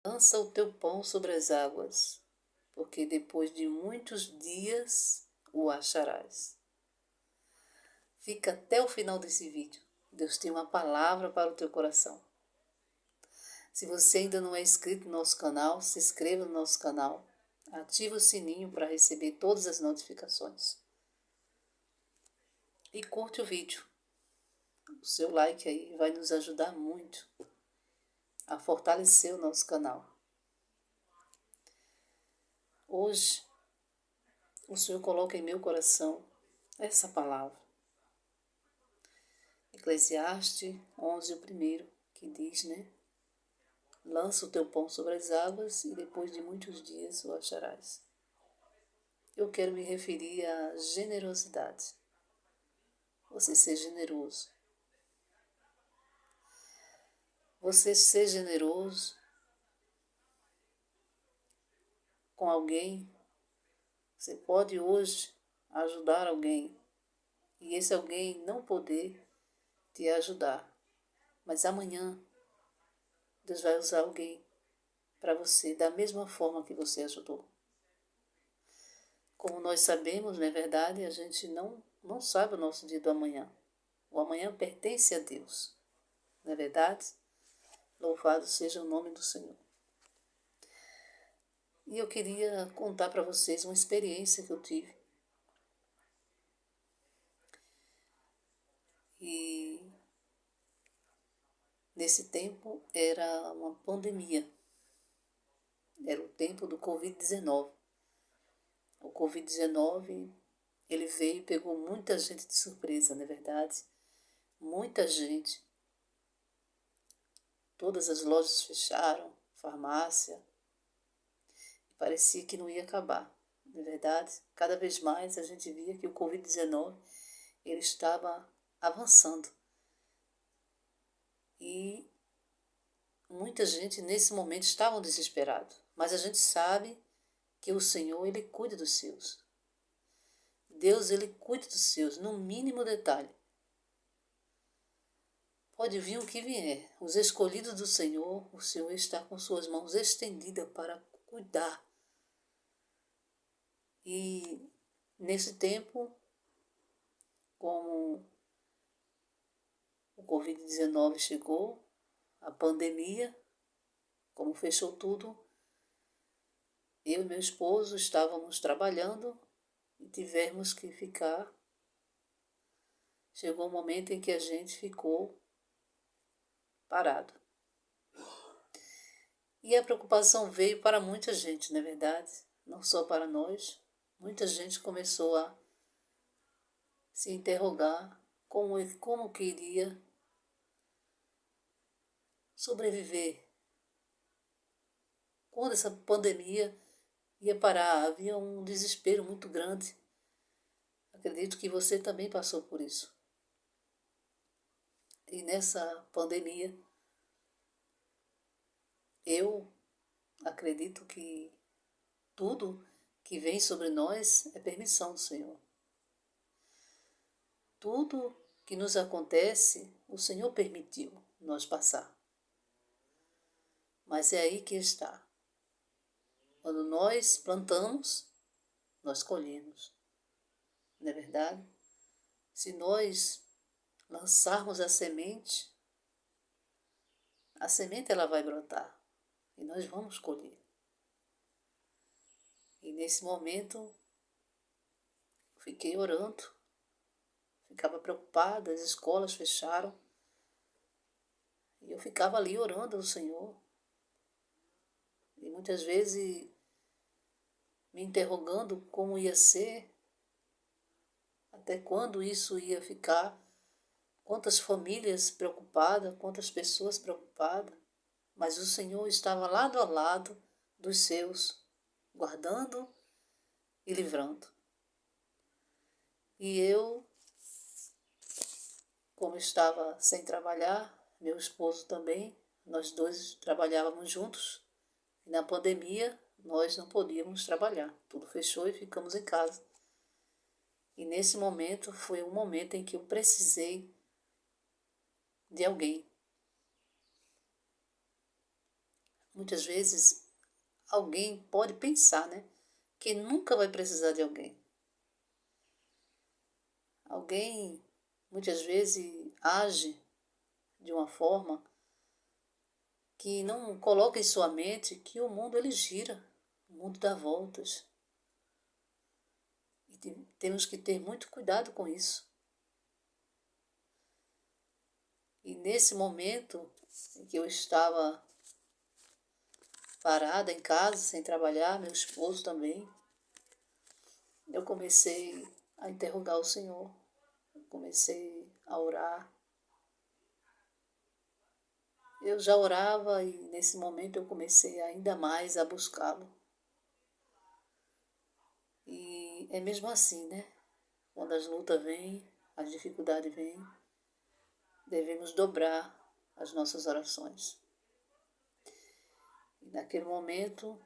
Lança o teu pão sobre as águas, porque depois de muitos dias o acharás. Fica até o final desse vídeo. Deus tem uma palavra para o teu coração. Se você ainda não é inscrito no nosso canal, se inscreva no nosso canal. Ative o sininho para receber todas as notificações. E curte o vídeo. O seu like aí vai nos ajudar muito a fortalecer o nosso canal. Hoje, o Senhor coloca em meu coração essa palavra. Eclesiastes 11, o primeiro, que diz, Lança o teu pão sobre as águas e depois de muitos dias o acharás. Eu quero me referir à generosidade. Você ser generoso. Você ser generoso com alguém. Você pode hoje ajudar alguém e esse alguém não poder te ajudar. Mas amanhã Deus vai usar alguém para você da mesma forma que você ajudou. Como nós sabemos, não é verdade, a gente não sabe o nosso dia do amanhã. O amanhã pertence a Deus, não é verdade? Louvado seja o nome do Senhor. E eu queria contar para vocês uma experiência que eu tive. E nesse tempo era uma pandemia. Era o tempo do Covid-19. O Covid-19, ele veio e pegou muita gente de surpresa, não é verdade? Muita gente. Todas as lojas fecharam, farmácia. E parecia que não ia acabar, não é verdade? Cada vez mais a gente via que o Covid-19 ele estava avançando. E muita gente nesse momento estava desesperada. Mas a gente sabe que o Senhor, Ele cuida dos seus. Deus, Ele cuida dos seus, no mínimo detalhe. Pode vir o que vier. Os escolhidos do Senhor, o Senhor está com suas mãos estendidas para cuidar. E nesse tempo, como o Covid-19 chegou, a pandemia, como fechou tudo, eu e meu esposo estávamos trabalhando e tivemos que ficar. Chegou um momento em que a gente ficou parado. E a preocupação veio para muita gente, não é verdade? Não só para nós. Muita gente começou a se interrogar como que iria sobreviver. Quando essa pandemia ia parar, havia um desespero muito grande. Acredito que você também passou por isso. E nessa pandemia, eu acredito que tudo que vem sobre nós é permissão do Senhor. Tudo que nos acontece, o Senhor permitiu nós passar. Mas é aí que está. Quando nós plantamos, nós colhemos. Não é verdade? Se nós lançarmos a semente ela vai brotar e nós vamos colher. E nesse momento, fiquei orando, ficava preocupada, as escolas fecharam, e eu ficava ali orando ao Senhor. E muitas vezes me interrogando como ia ser, até quando isso ia ficar, quantas famílias preocupadas, quantas pessoas preocupadas, mas o Senhor estava lado a lado dos seus, guardando e livrando. E eu, como estava sem trabalhar, meu esposo também, nós dois trabalhávamos juntos, e na pandemia nós não podíamos trabalhar, tudo fechou e ficamos em casa. E nesse momento foi um momento em que eu precisei de alguém. Muitas vezes alguém pode pensar, né, que nunca vai precisar de alguém. Alguém muitas vezes age de uma forma que não coloca em sua mente que o mundo ele gira, o mundo dá voltas. E temos que ter muito cuidado com isso. E nesse momento em que eu estava parada em casa, sem trabalhar, meu esposo também, eu comecei a interrogar o Senhor, eu comecei a orar. Eu já orava e nesse momento eu comecei ainda mais a buscá-lo. E é mesmo assim, né? Quando as lutas vêm, as dificuldades vêm, devemos dobrar as nossas orações. E naquele momento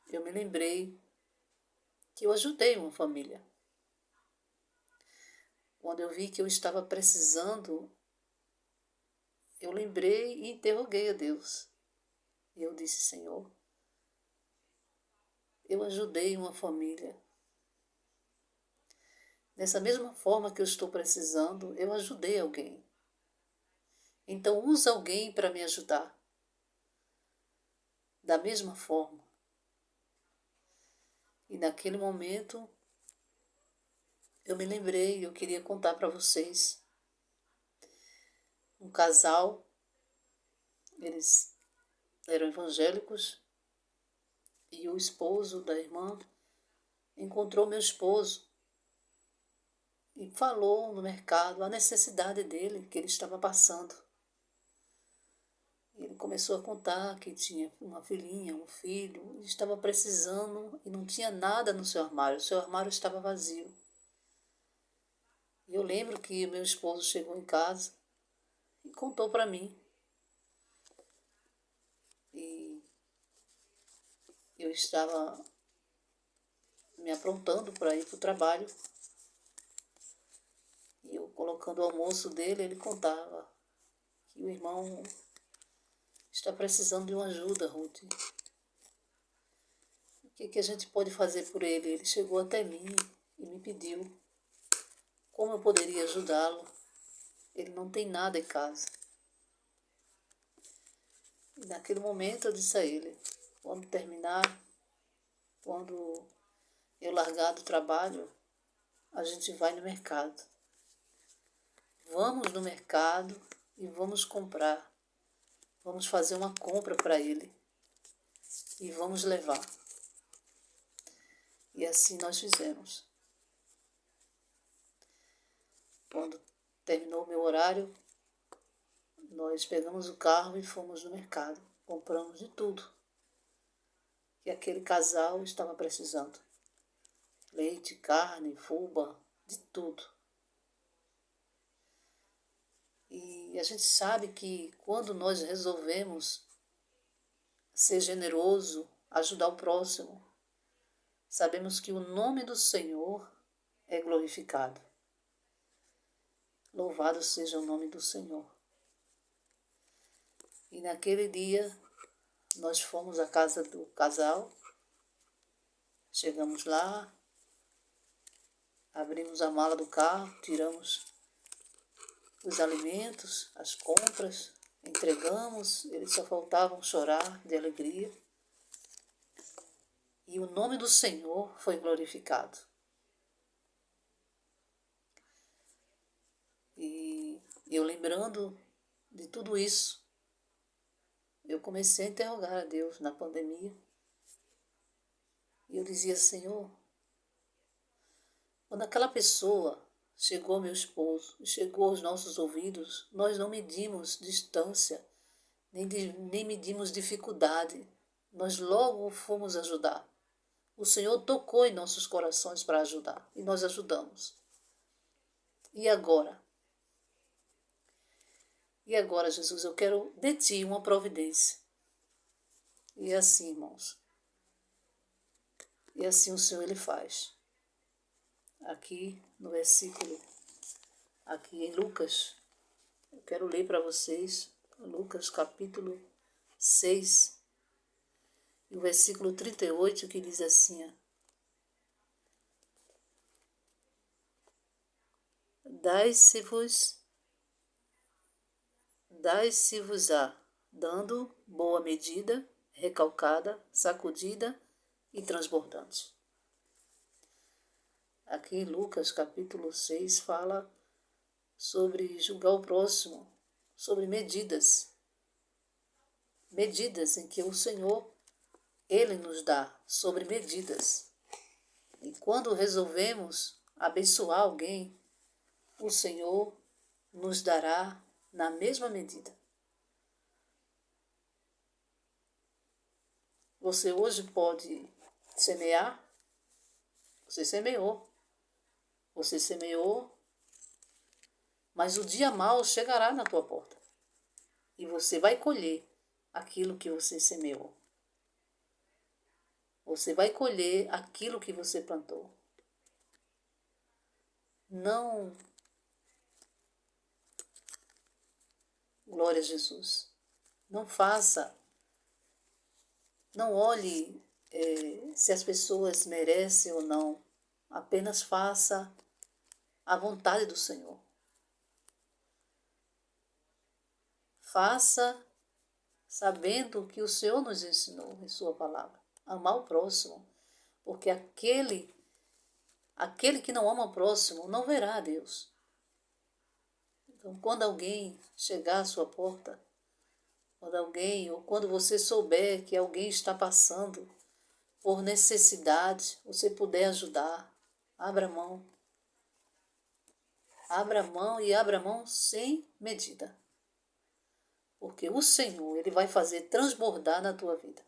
eu me lembrei que eu ajudei uma família. Quando eu vi que eu estava precisando, eu lembrei e interroguei a Deus. E eu disse, Senhor, eu ajudei uma família. Dessa mesma forma que eu estou precisando, eu ajudei alguém. Então usa alguém para me ajudar. Da mesma forma. E naquele momento, eu me lembrei, eu queria contar para vocês. Um casal, eles eram evangélicos, e o esposo da irmã encontrou meu esposo e falou no mercado a necessidade dele, que ele estava passando. Ele começou a contar que tinha uma filhinha, um filho, e estava precisando e não tinha nada no seu armário estava vazio. E eu lembro que meu esposo chegou em casa e contou para mim. E eu estava me aprontando para ir para o trabalho. E eu colocando o almoço dele, ele contava que o irmão está precisando de uma ajuda, Ruth. O que a gente pode fazer por ele? Ele chegou até mim e me pediu como eu poderia ajudá-lo. Ele não tem nada em casa. E naquele momento eu disse a ele, quando terminar, quando eu largar do trabalho, a gente vai no mercado. Vamos no mercado e vamos comprar. Vamos fazer uma compra para ele e vamos levar. E assim nós fizemos. Quando terminou o meu horário, nós pegamos o carro e fomos no mercado. Compramos de tudo que aquele casal estava precisando. Leite, carne, fubá, de tudo. E a gente sabe que quando nós resolvemos ser generoso, ajudar o próximo, sabemos que o nome do Senhor é glorificado. Louvado seja o nome do Senhor. E naquele dia, nós fomos à casa do casal, chegamos lá, abrimos a mala do carro, tiramos os alimentos, as compras, entregamos, eles só faltavam chorar de alegria. E o nome do Senhor foi glorificado. E eu lembrando de tudo isso, eu comecei a interrogar a Deus na pandemia. E eu dizia, Senhor, quando aquela pessoa chegou ao meu esposo, chegou aos nossos ouvidos, nós não medimos distância, nem medimos dificuldade. Nós logo fomos ajudar. O Senhor tocou em nossos corações para ajudar e nós ajudamos. E agora? E agora, Jesus, eu quero de Ti uma providência. E é assim, irmãos. E assim o Senhor Ele faz. Aqui no versículo, aqui em Lucas, eu quero ler para vocês, Lucas capítulo 6, E o versículo 38 que diz assim: Dai-se-vos-á, dando boa medida, recalcada, sacudida e transbordante. Aqui em Lucas capítulo 6 fala sobre julgar o próximo, sobre medidas em que o Senhor, Ele nos dá, sobre medidas. E quando resolvemos abençoar alguém, o Senhor nos dará na mesma medida. Você hoje pode semear, você semeou, mas o dia mau chegará na tua porta e você vai colher aquilo que você semeou. Você vai colher aquilo que você plantou. Não, glória a Jesus, não faça, não olhe se as pessoas merecem ou não, apenas faça a vontade do Senhor. Faça sabendo que o Senhor nos ensinou em sua palavra, amar o próximo, porque aquele que não ama o próximo não verá a Deus. Então, quando alguém chegar à sua porta, quando você souber que alguém está passando por necessidade, você puder ajudar, abra mão. Abra mão e abra mão sem medida. Porque o Senhor, Ele vai fazer transbordar na tua vida.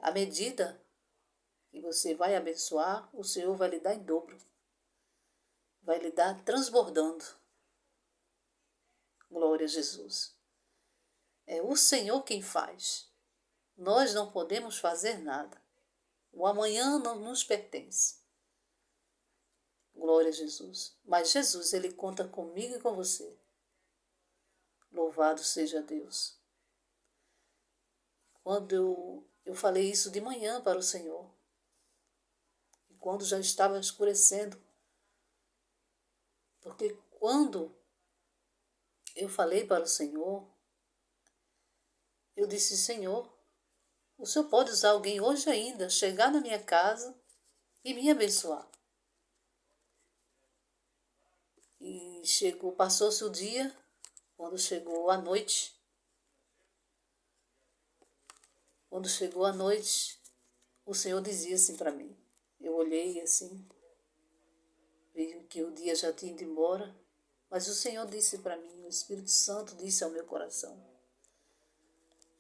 A medida que você vai abençoar, o Senhor vai lhe dar em dobro. Vai lhe dar transbordando. Glória a Jesus. É o Senhor quem faz. Nós não podemos fazer nada. O amanhã não nos pertence. Glória a Jesus. Mas Jesus, Ele conta comigo e com você. Louvado seja Deus. Quando eu falei isso de manhã para o Senhor, e quando já estava escurecendo, porque quando eu falei para o Senhor, eu disse: Senhor, o Senhor pode usar alguém hoje ainda, chegar na minha casa e me abençoar. E passou-se o dia, quando chegou a noite, o Senhor dizia assim para mim. Eu olhei assim, vi que o dia já tinha ido embora, mas o Senhor disse para mim, o Espírito Santo disse ao meu coração: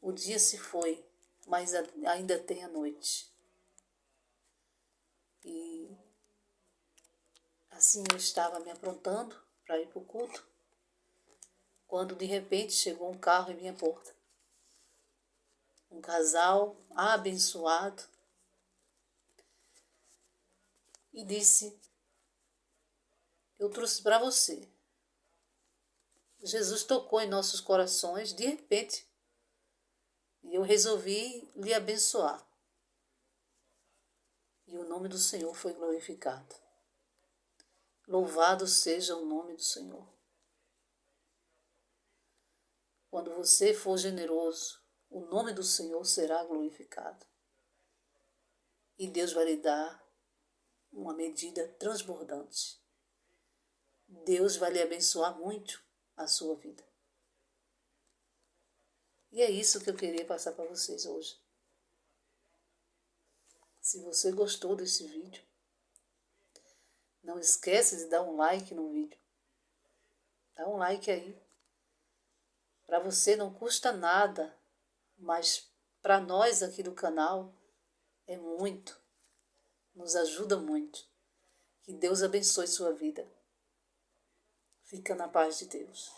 o dia se foi, mas ainda tem a noite. E assim eu estava me aprontando para ir para o culto, quando de repente chegou um carro em minha porta. Um casal abençoado, e disse: eu trouxe para você. Jesus tocou em nossos corações de repente e eu resolvi lhe abençoar. E o nome do Senhor foi glorificado. Louvado seja o nome do Senhor. Quando você for generoso, o nome do Senhor será glorificado. E Deus vai lhe dar uma medida transbordante. Deus vai lhe abençoar muito a sua vida. E é isso que eu queria passar para vocês hoje. Se você gostou desse vídeo, não esquece de dar um like no vídeo. Dá um like aí. Para você não custa nada, mas para nós aqui do canal é muito. Nos ajuda muito. Que Deus abençoe sua vida. Fica na paz de Deus.